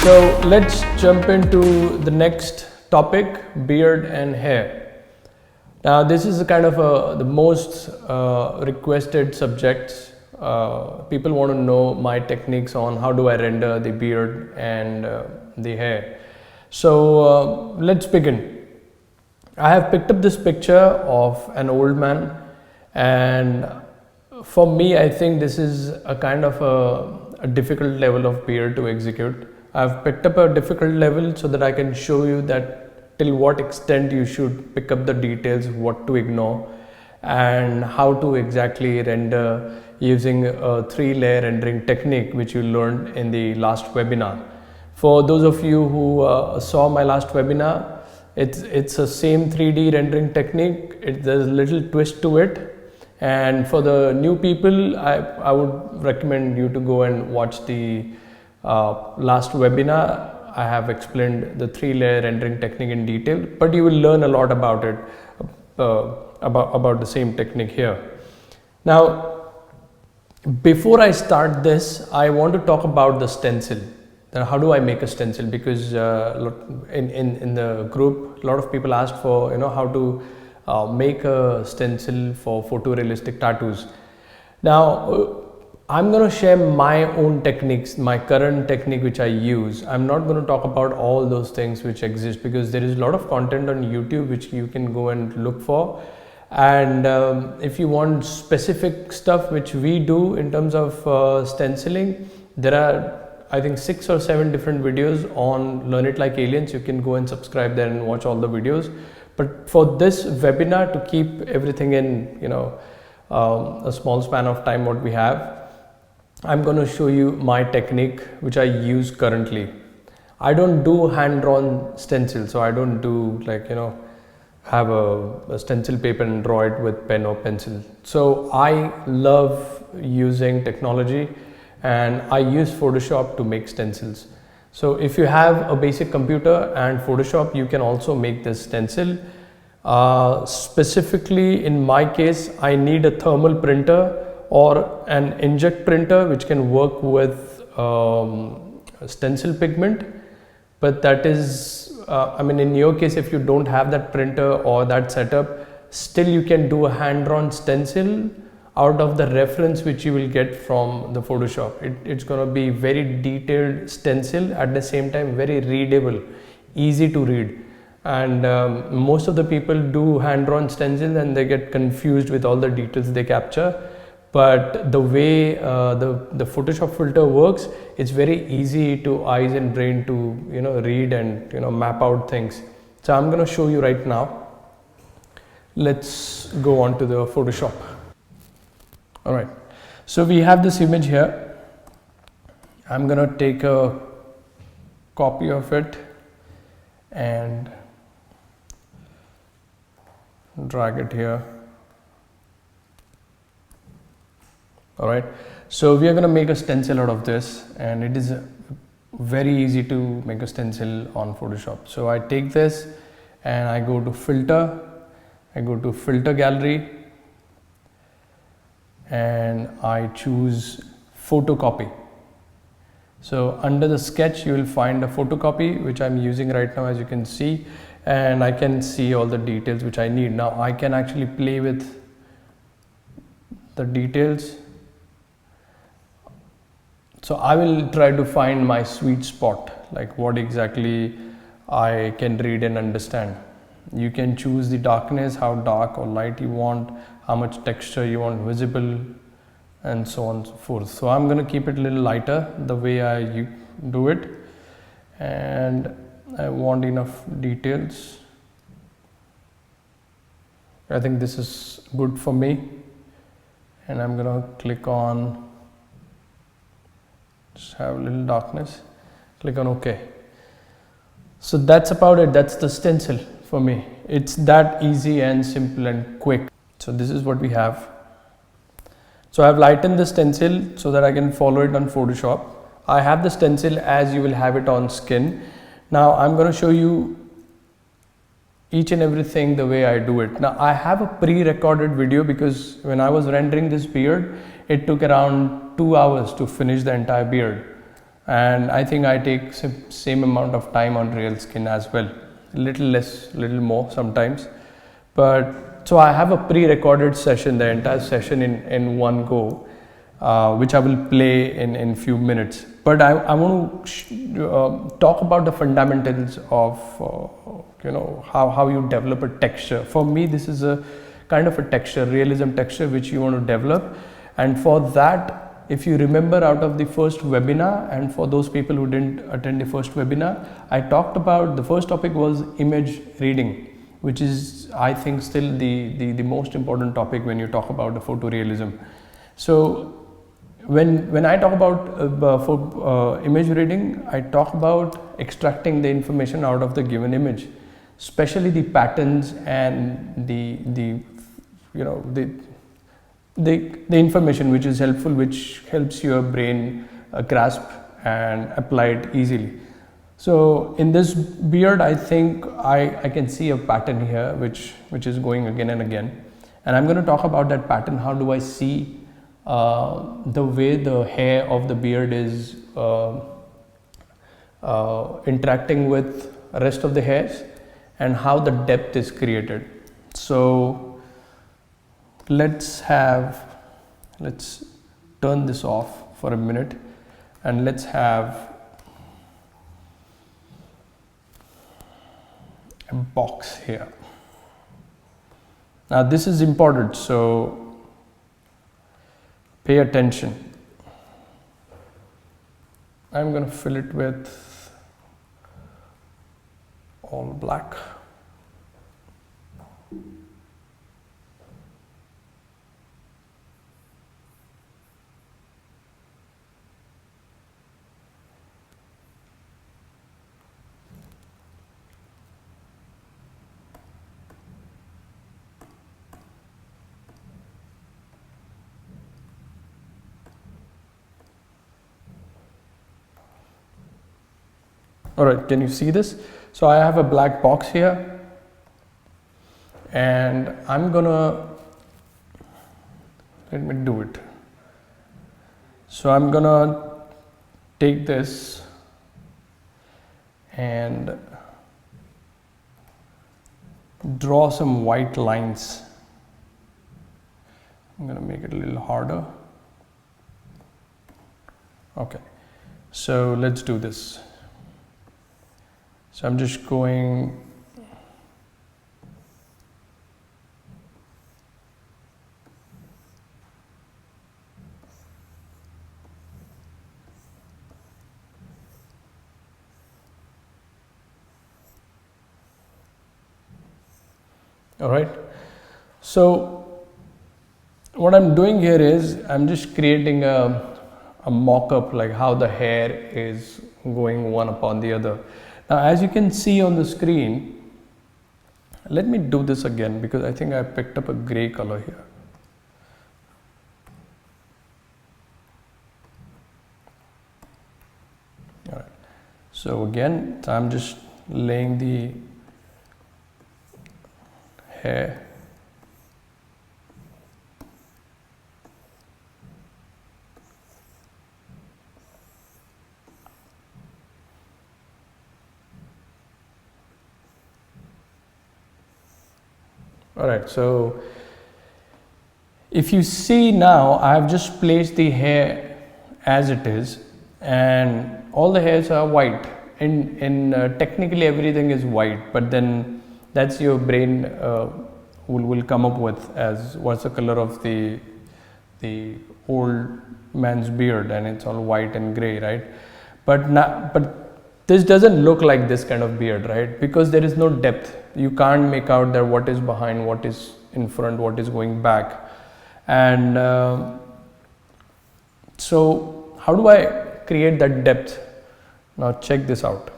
So let's jump into the next topic, beard and hair. Now this is a kind of the most requested subjects. People want to know my techniques on how do I render the beard and the hair. So let's begin. I have picked up this picture of an old man, and for me I think this is a kind of a difficult level of beard to execute. I've picked up a difficult level so that I can show you that till what extent you should pick up the details, what to ignore, and how to exactly render using a 3-layer rendering technique which you learned in the last webinar. For those of you who saw my last webinar, it's a same 3D rendering technique. There's a little twist to it, and for the new people I would recommend you to go and watch the last webinar. I have explained the 3-layer rendering technique in detail, but you will learn a lot about it, about the same technique here. Now, before I start this, I want to talk about the stencil. Then how do I make a stencil? Because in the group, a lot of people asked for how to make a stencil for photorealistic tattoos. Now, I'm going to share my own techniques, my current technique which I use. I'm not going to talk about all those things which exist, because there is a lot of content on YouTube which you can go and look for. And if you want specific stuff which we do in terms of stenciling, there are I think 6 or 7 different videos on Learn It Like Aliens. You can go and subscribe there and watch all the videos. But for this webinar, to keep everything in a small span of time what we have, I'm going to show you my technique which I use currently. I don't do hand-drawn stencil, so I don't do have a stencil paper and draw it with pen or pencil. So I love using technology, and I use Photoshop to make stencils. So if you have a basic computer and Photoshop, you can also make this stencil. Specifically in my case, I need a thermal printer or an inkjet printer which can work with stencil pigment. But that is, in your case, if you don't have that printer or that setup, still you can do a hand-drawn stencil out of the reference which you will get from the Photoshop. It's going to be very detailed stencil, at the same time very readable, easy to read. And most of the people do hand-drawn stencils and they get confused with all the details they capture. But the way the Photoshop filter works, it's very easy to eyes and brain to read and map out things. So I'm going to show you right now. Let's go on to the Photoshop. All right, so we have this image here. I'm going to take a copy of it and drag it here. All right, so we are going to make a stencil out of this, and it is very easy to make a stencil on Photoshop. So I take this and I go to filter, I go to filter gallery, and I choose photocopy. So under the sketch you will find a photocopy which I'm using right now, as you can see, and I can see all the details which I need. Now I can actually play with the details. So I will try to find my sweet spot, like what exactly I can read and understand. You can choose the darkness, how dark or light you want, how much texture you want visible, and so on and so forth. So I'm going to keep it a little lighter the way I do it, and I want enough details. I think this is good for me, and I'm going to click on, just have a little darkness, click on OK. So that's about it. That's the stencil for me. It's that easy and simple and quick. So this is what we have. So I've lightened the stencil so that I can follow it on Photoshop. I have the stencil as you will have it on skin. Now I'm going to show you each and everything the way I do it. Now I have a pre-recorded video, because when I was rendering this beard, it took around 2 hours to finish the entire beard. and I think I take same amount of time on real skin as well, a little less, little more sometimes. But so I have a pre-recorded session, the entire session in one go, which I will play in few minutes. But I want to talk about the fundamentals of how you develop a texture. For me, this is a kind of a texture, realism texture, which you want to develop. And for that, if you remember out of the first webinar, and for those people who didn't attend the first webinar, I talked about, the first topic was image reading, which is, I think, still the most important topic when you talk about the photorealism. So when I talk about image reading, I talk about extracting the information out of the given image, especially the patterns and the information which is helpful, which helps your brain grasp and apply it easily. So in this beard, I think I can see a pattern here which is going again and again, and I'm going to talk about that pattern. How do I see the way the hair of the beard is interacting with the rest of the hairs, and how the depth is created. So let's turn this off for a minute, and let's have a box here. Now this is important, so pay attention. I'm going to fill it with all black. All right, can you see this? So I have a black box here, and I'm gonna, let me do it. So I'm gonna take this and draw some white lines. I'm gonna make it a little harder. Okay, so let's do this. So I'm just going all right. So what I'm doing here is I'm just creating a mock-up, like how the hair is going one upon the other. Now, as you can see on the screen, let me do this again because I think I picked up a gray color here. All right. So again, I'm just laying the hair. All right, so if you see now, I've just placed the hair as it is, and all the hairs are white. Technically everything is white, but then that's your brain will come up with as what's the color of the old man's beard, and it's all white and gray, right? But this doesn't look like this kind of beard, right? Because there is no depth. You can't make out that what is behind, what is in front, what is going back. And so how do I create that depth? Now check this out.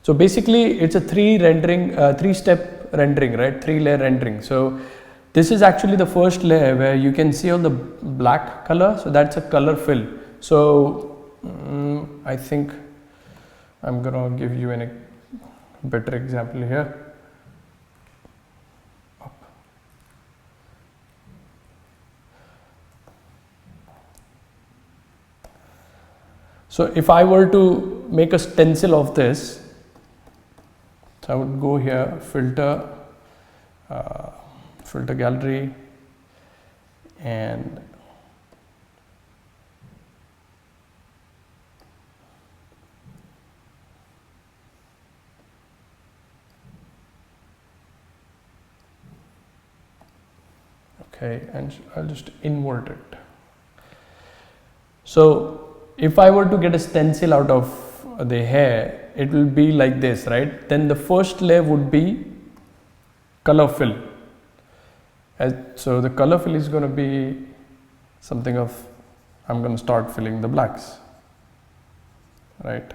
So basically it's a three-step rendering, right? 3-layer rendering. So this is actually the first layer where you can see all the black color. So that's a color fill. So I think I'm gonna give you a better example here. So if I were to make a stencil of this, so I would go here, filter, filter gallery, and okay, and I'll just invert it. So if I were to get a stencil out of the hair, it will be like this, right? Then the first layer would be color fill. So the color fill is going to be something of, I'm going to start filling the blacks, right?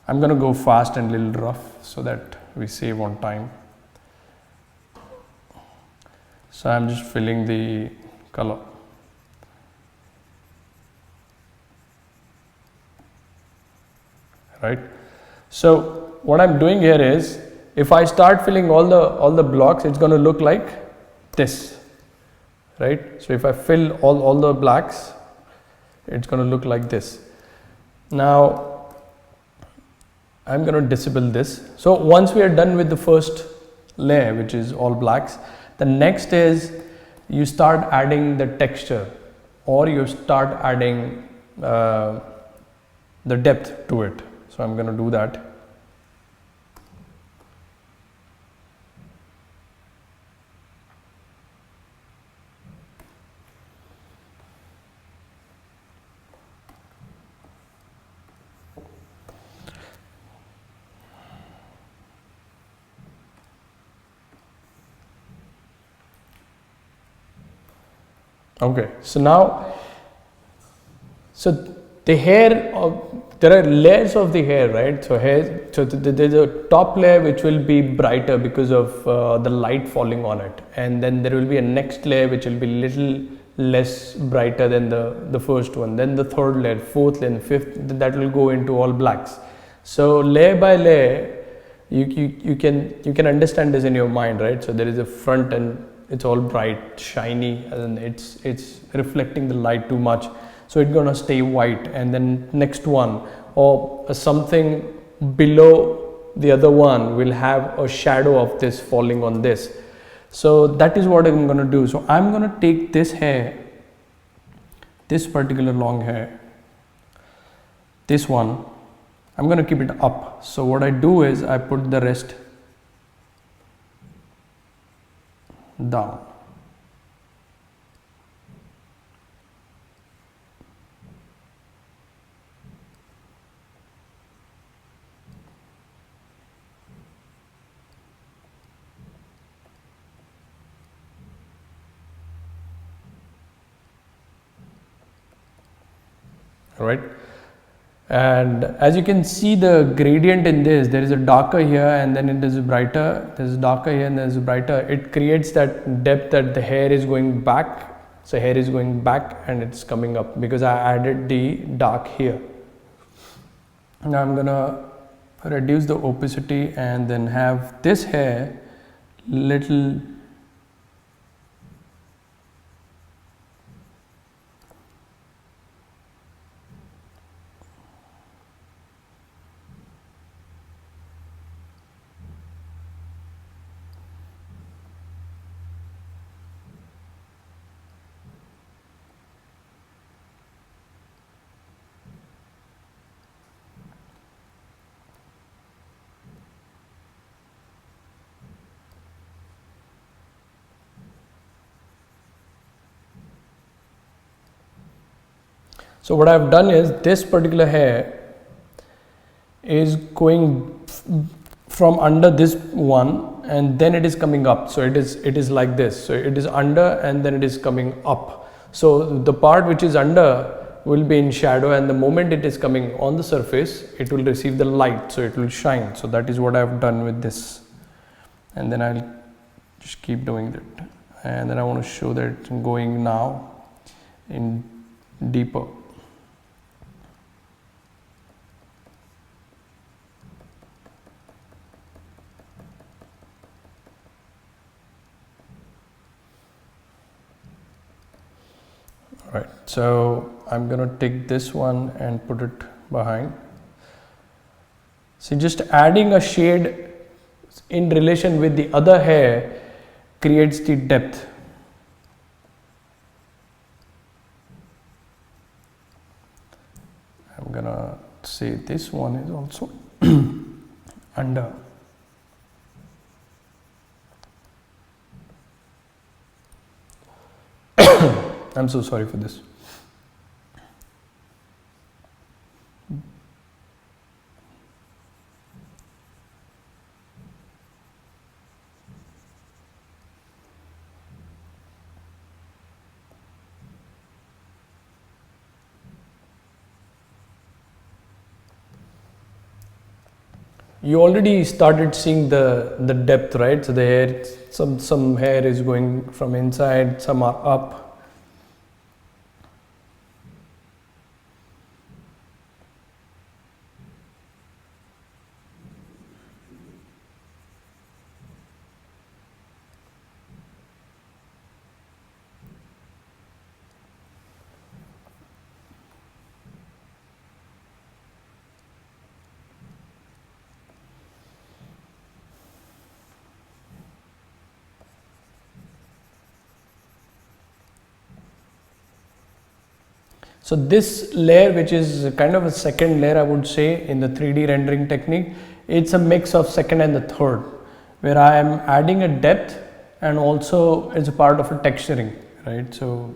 I'm going to go fast and little rough so that we save on time. So I'm just filling the color. Right. So what I'm doing here is, if I start filling all the blocks, it's going to look like this, right? So if I fill all the blacks, it's going to look like this. Now I'm going to disable this. So once we are done with the first layer, which is all blacks, the next is you start adding the texture, or you start adding the depth to it. So I'm going to do that. Okay, so now, so the hair, there are layers of the hair, right? So there's a top layer which will be brighter because of the light falling on it, and then there will be a next layer which will be little less brighter than the first one, then the third layer, fourth layer, fifth, that will go into all blacks. So layer by layer, you can understand this in your mind, right? So there is a front and it's all bright, shiny, and it's reflecting the light too much, so it's gonna stay white, and then next one or something below the other one will have a shadow of this falling on this. So that is what I'm gonna do. So I'm gonna take this hair, this particular long hair, this one, I'm gonna keep it up. So what I do is I put the rest down. All right, and as you can see the gradient in this, there is a darker here and then it is brighter, there is darker here and there is brighter. It creates that depth that the hair is going back, so hair is going back and it's coming up because I added the dark here. Now I'm gonna reduce the opacity and then have this hair little So what I've done is this particular hair is going from under this one and then it is coming up. So it is like this. So it is under and then it is coming up. So the part which is under will be in shadow, and the moment it is coming on the surface, it will receive the light, so it will shine. So that is what I've done with this, and then I'll just keep doing that, and then I want to show that it's going now in deeper. Right, so I'm going to take this one and put it behind. So just adding a shade in relation with the other hair creates the depth. I'm gonna say this one is also under. I'm so sorry for this. You already started seeing the depth, right? So the hair, some hair is going from inside, some are up. So this layer, which is kind of a second layer, I would say, in the 3D rendering technique, it's a mix of second and the third, where I am adding a depth and also it's a part of a texturing, right? So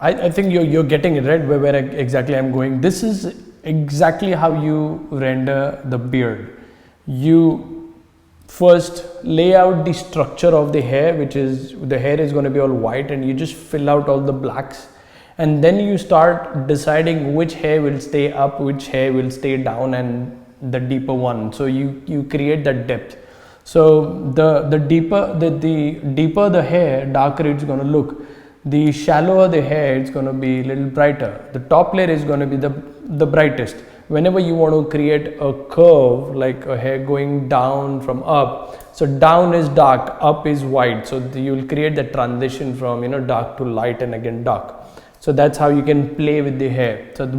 I think you're getting it right, where exactly I'm going. This is exactly how you render the beard. You first lay out the structure of the hair, which is the hair is going to be all white, and you just fill out all the blacks, and then you start deciding which hair will stay up, which hair will stay down, and the deeper one. So you create that depth. So the deeper the hair, darker it's going to look. The shallower the hair, it's going to be a little brighter. The top layer is going to be the brightest. Whenever you want to create a curve, like a hair going down from up, so down is dark, up is white. So you will create the transition from dark to light and again dark. So that's how you can play with the hair. So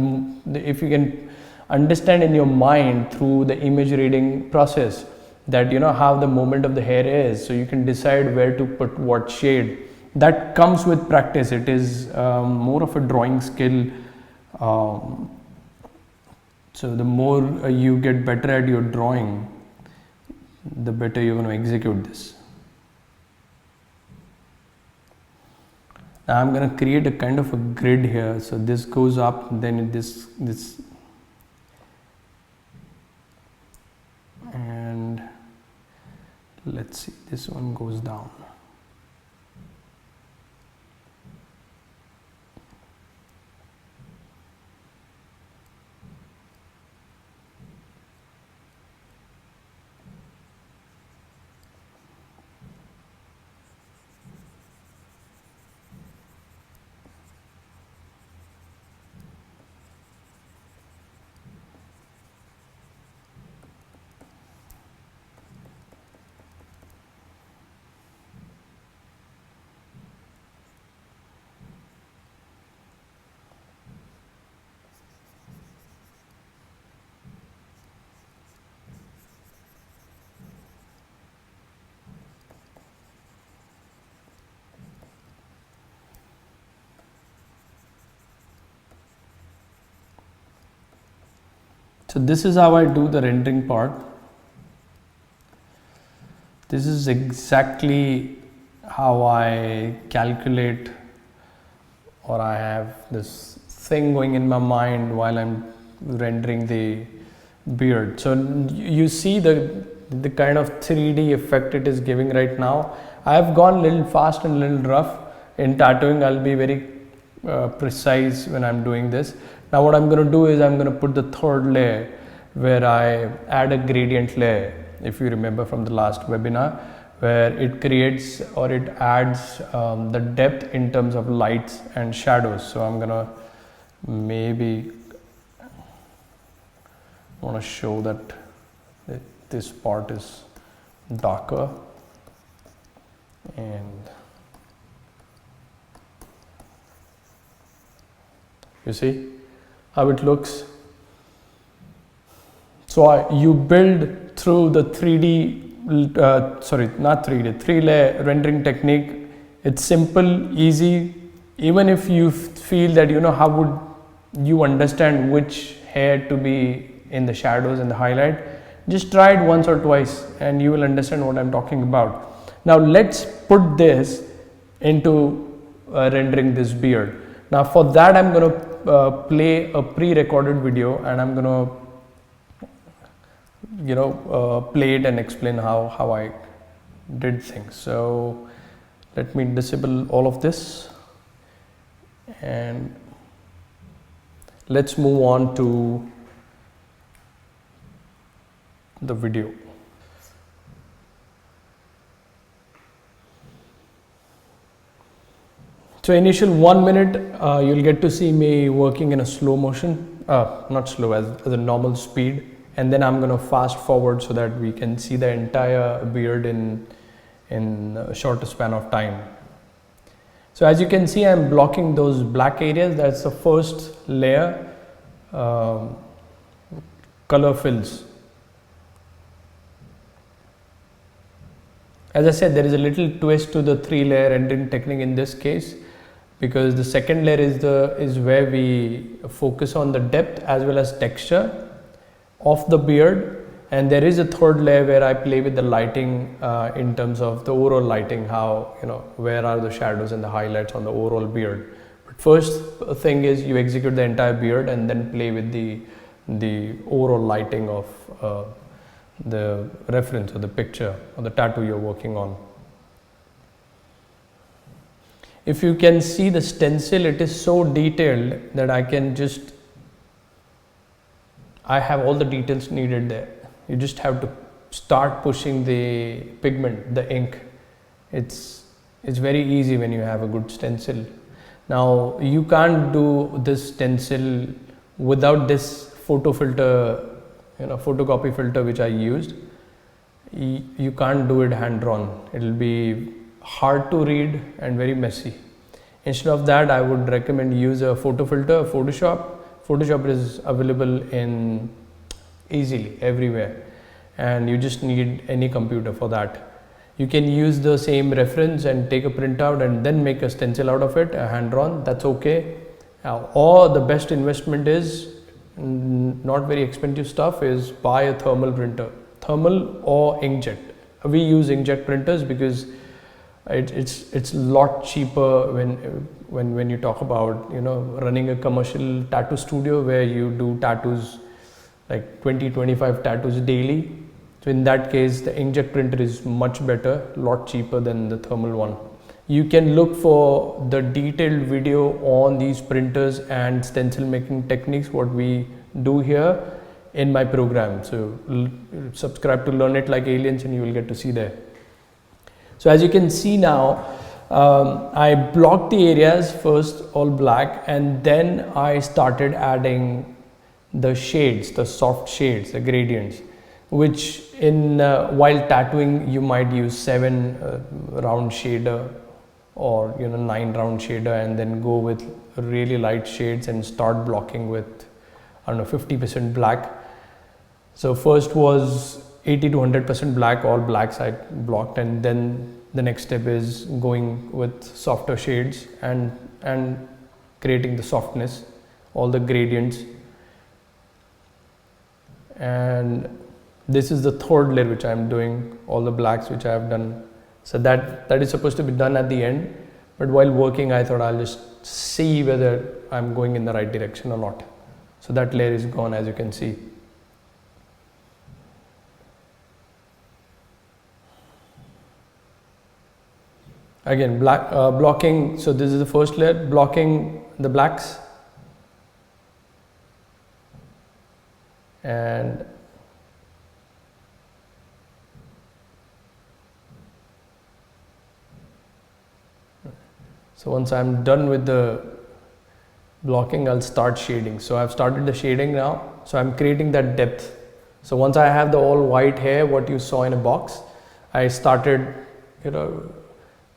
if you can understand in your mind through the image reading process that how the movement of the hair is, so you can decide where to put what shade. That comes with practice. It is more of a drawing skill. So the more you get better at your drawing, the better you're going to execute this. Now I'm going to create a kind of a grid here. So this goes up, then this and let's see, this one goes down. So this is how I do the rendering part. This is exactly how I calculate, or I have this thing going in my mind while I'm rendering the beard. So you see the the kind of 3D effect it is giving right now. I have gone a little fast and a little rough. In tattooing, I'll be very precise when I'm doing this. Now what I'm going to do is I'm going to put the third layer where I add a gradient layer, if you remember from the last webinar, where it creates or it adds the depth in terms of lights and shadows. So I'm gonna maybe want to show that this part is darker, and you see how it looks. So you build through the 3D not 3D, 3-layer rendering technique. It's simple, easy. Even if you feel that, how would you understand which hair to be in the shadows and the highlight, just try it once or twice and you will understand what I'm talking about. Now let's put this into rendering this beard. Now for that I'm going to play a pre-recorded video, and I'm going to play it and explain how I did things. So let me disable all of this and let's move on to the video. So initial 1 minute you'll get to see me working in a slow motion, not slow, as a normal speed. And then I'm going to fast forward so that we can see the entire beard in a shorter span of time. So as you can see, I'm blocking those black areas. That's the first layer, color fills. As I said, there is a little twist to the 3-layer rendering technique in this case, because the second layer is where we focus on the depth as well as texture of the beard, and there is a third layer where I play with the lighting in terms of the overall lighting, how where are the shadows and the highlights on the overall beard. But first thing is you execute the entire beard and then play with the overall lighting of the reference or the picture or the tattoo you're working on. If you can see the stencil, it is so detailed that I have all the details needed there. You just have to start pushing the pigment, the ink. It's very easy when you have a good stencil. Now you can't do this stencil without this photo filter, photocopy filter which I used. You can't do it hand drawn. It'll be hard to read and very messy. Instead of that, I would recommend use a photo filter, Photoshop. Photoshop is available in easily everywhere, and you just need any computer for that. You can use the same reference and take a printout and then make a stencil out of it, a hand drawn, that's okay. Or the best investment is not very expensive stuff, is buy a thermal printer, thermal or inkjet. We use inkjet printers because it's a lot cheaper when you talk about running a commercial tattoo studio where you do tattoos like 20-25 tattoos daily. So in that case, the inkjet printer is much better, lot cheaper than the thermal one. You can look for the detailed video on these printers and stencil making techniques, what we do here, in my program. So subscribe to Learn It Like Aliens and you will get to see there. So as you can see now, I blocked the areas first all black, and then I started adding the shades, the soft shades, the gradients, which in while tattooing you might use 7 round shader or 9 round shader, and then go with really light shades and start blocking with 50% black. So first was 80 to 100% black, all blacks I blocked, and then the next step is going with softer shades and creating the softness, all the gradients. And this is the third layer which I am doing, all the blacks which I have done. So that is supposed to be done at the end, but while working I thought I'll just see whether I'm going in the right direction or not. So that layer is gone, as you can see. Again, blocking. So this is the first layer, blocking the blacks, and so once I'm done with the blocking, I'll start shading. So I've started the shading now. So I'm creating that depth. So once I have the all white hair, what you saw in a box, I started,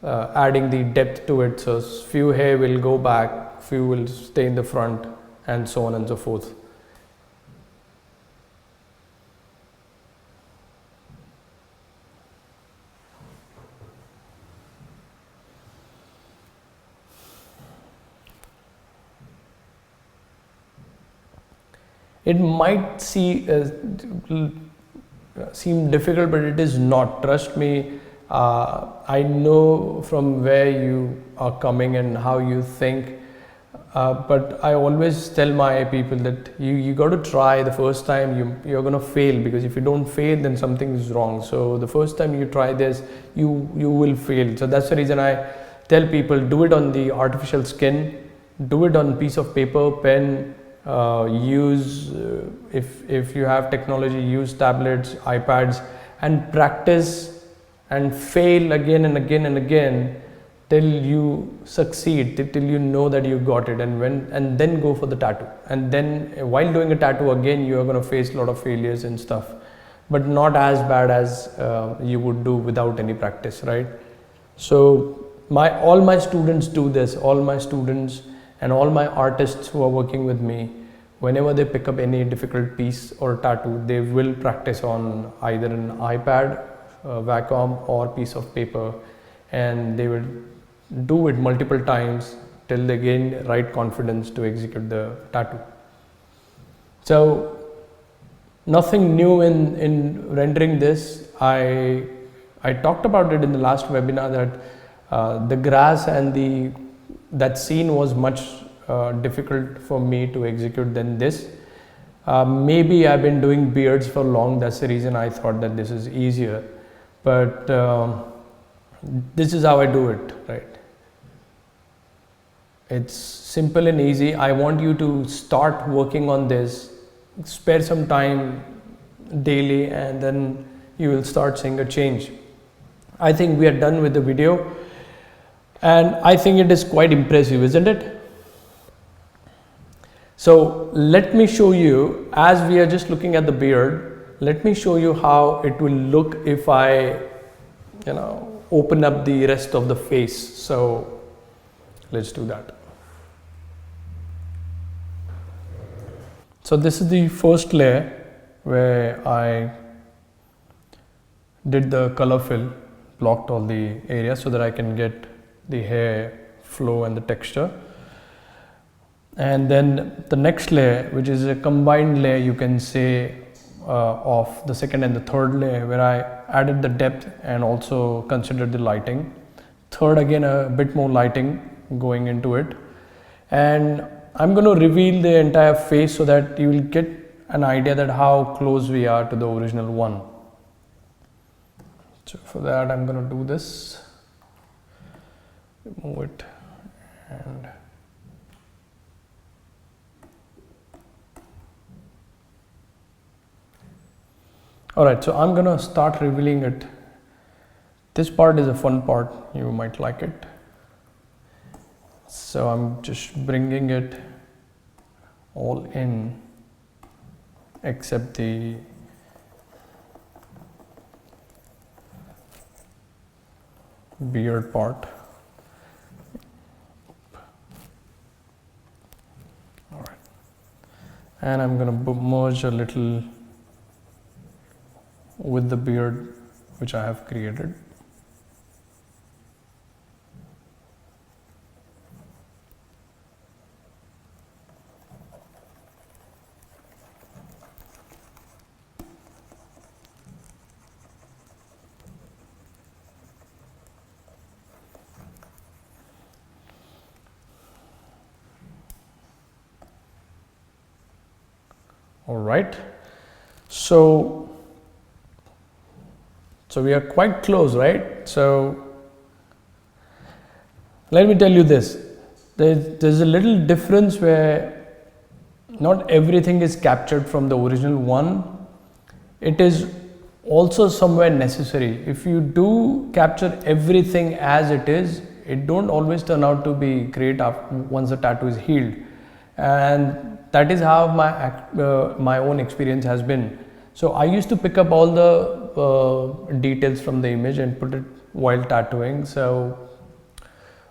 adding the depth to it. So few hair will go back, few will stay in the front, and so on and so forth. It might seem difficult, but it is not. Trust me, I know from where you are coming and how you think. But I always tell my people that you got to try the first time. You're going to fail, because if you don't fail, then something is wrong. So the first time you try this, you will fail. So that's the reason I tell people, do it on the artificial skin, do it on piece of paper, pen. Use if you have technology, use tablets, iPads, and practice and fail again and again and again till you succeed, till you know that you got it, and then go for the tattoo. And then while doing a tattoo, again you are going to face a lot of failures and stuff, but not as bad as you would do without any practice, right? So all my students do this. All my students and all my artists who are working with me, whenever they pick up any difficult piece or tattoo, they will practice on either an iPad, Wacom, or piece of paper, and they will do it multiple times till they gain right confidence to execute the tattoo. So nothing new in rendering this. I talked about it in the last webinar that the grass and that scene was much difficult for me to execute than this. Maybe I've been doing beards for long, that's the reason I thought that this is easier, but this is how I do it, right? It's simple and easy. I want you to start working on this, spare some time daily, and then you will start seeing a change. I think we are done with the video, and I think it is quite impressive, isn't it? So let me show you, as we are just looking at the beard, let me show you how it will look if I open up the rest of the face. So let's do that. So this is the first layer where I did the color fill, blocked all the areas so that I can get the hair flow and the texture. And then the next layer, which is a combined layer, you can say, of the second and the third layer, where I added the depth and also considered the lighting. Third, again, a bit more lighting going into it. And I'm going to reveal the entire face so that you will get an idea that how close we are to the original one. So for that, I'm going to do this, remove it, and alright, so I'm gonna start revealing it. This part is a fun part, you might like it. So I'm just bringing it all in except the beard part. Alright, and I'm gonna merge a little with the beard which I have created. All right, so we are quite close, right? So let me tell you this, there's a little difference where not everything is captured from the original one. It is also somewhere necessary. If you do capture everything as it is, it don't always turn out to be great once the tattoo is healed. And that is how my own experience has been. So I used to pick up all the details from the image and put it while tattooing. So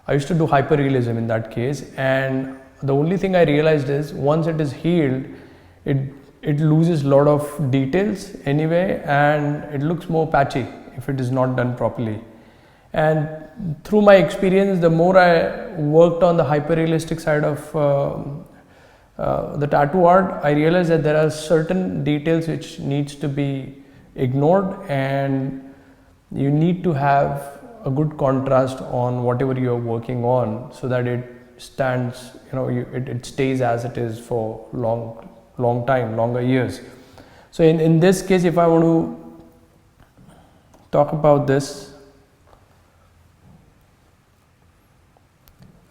I used to do hyperrealism in that case, and the only thing I realized is once it is healed, it loses a lot of details anyway, and it looks more patchy if it is not done properly. And through my experience, the more I worked on the hyperrealistic side of the tattoo art, I realized that there are certain details which needs to be ignored, and you need to have a good contrast on whatever you are working on so that it stands, it stays as it is for long time, longer years. So in this case, if I want to talk about this,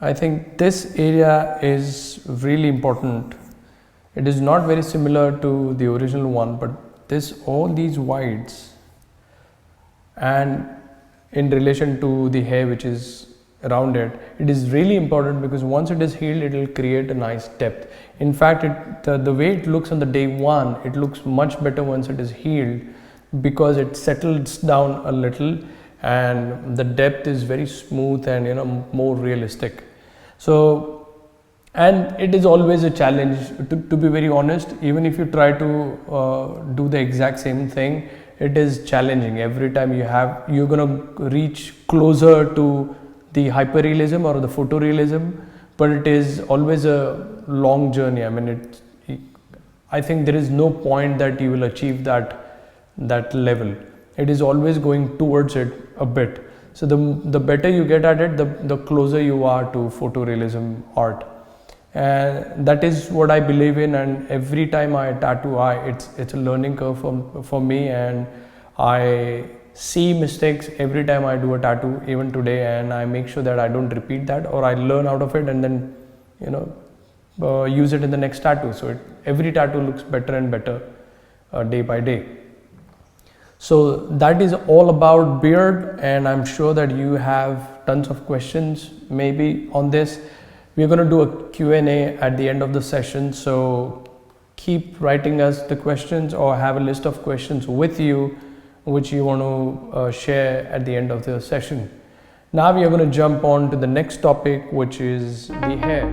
I think this area is really important. It is not very similar to the original one, but all these whites, and in relation to the hair which is around it, it is really important because once it is healed, it will create a nice depth. In fact, the way it looks on the day one, it looks much better once it is healed because it settles down a little and the depth is very smooth and more realistic. So, and it is always a challenge to be very honest. Even if you try to do the exact same thing, it is challenging. Every time you're gonna reach closer to the hyperrealism or the photorealism, but it is always a long journey. I mean, I think there is no point that you will achieve that level. It is always going towards it a bit. So the better you get at it, the closer you are to photorealism art. And that is what I believe in, and every time I tattoo, it's a learning curve for me, and I see mistakes every time I do a tattoo, even today, and I make sure that I don't repeat that, or I learn out of it and then use it in the next tattoo. So every tattoo looks better and better day by day. So that is all about beard, and I'm sure that you have tons of questions maybe on this. We're going to do a Q&A at the end of the session, so keep writing us the questions or have a list of questions with you which you want to share at the end of the session. Now we are going to jump on to the next topic, which is the hair.